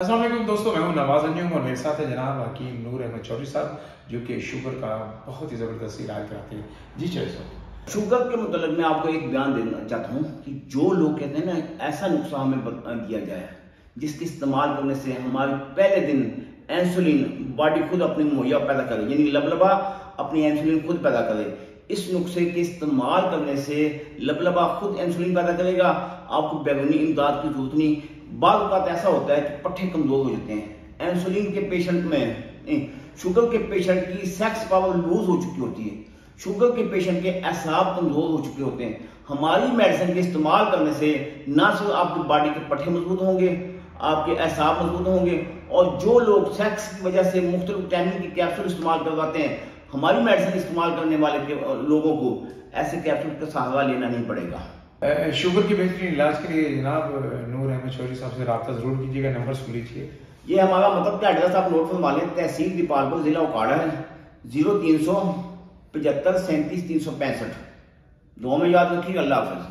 अस्सलाम वालेकुम दोस्तों, मैं हूं नवाज अंजुम और मेरे साथ है जनाब हकीम नूर अहमद चौधरी साहब, जो कि शुगर का बहुत ही ज़बरदस्त इलाज कराते हैं। जी चौधरी साहब, शुगर के मतलब मैं आपको एक बयान देना चाहता हूँ कि जो लोग कहते हैं ना ऐसा नुस्खा हमें दिया जाए जिसके इस्तेमाल करने से हमारे पहले दिन इंसुलिन बॉडी खुद अपनी मुहैया पैदा करे, यानी लबलबा अपनी इंसुलिन खुद पैदा करे। इस नुस्खे के इस्तेमाल करने से लबलबा खुद इंसुलिन पैदा करेगा, आपको बैगनी इमदाद की जरूरत नहीं। बाद बात ऐसा होता है कि पट्टे कमजोर हो जाते हैं। इंसुलिन के पेशेंट में शुगर के पेशेंट की सेक्स पावर लूज हो चुकी होती है, शुगर के पेशेंट के एसाब कमजोर हो चुके होते हैं। हमारी मेडिसिन के इस्तेमाल करने से ना सिर्फ आपकी बॉडी के पट्टे मजबूत होंगे, आपके एसाब मजबूत होंगे, और जो लोग सेक्स की वजह से मुख्तलिफ टाइमिंग की कैप्सूल इस्तेमाल करवाते हैं, हमारी मेडिसिन इस्तेमाल करने वाले लोगों को ऐसे कैप्सूल का सहारा लेना नहीं पड़ेगा। शुगर के बेहतरीन इलाज के लिए जनाब नूर अहमद चौधरी साहब से रब्ता जरूर कीजिएगा। नंबर सुन लीजिए। ये हमारा मतलब का एड्रेस आप नोट फरमा लें। तहसील दीपालपुर, जिला उकाड़ा है। 0375 37 365। दो में याद रखिए। अल्लाह हाफ़िज़।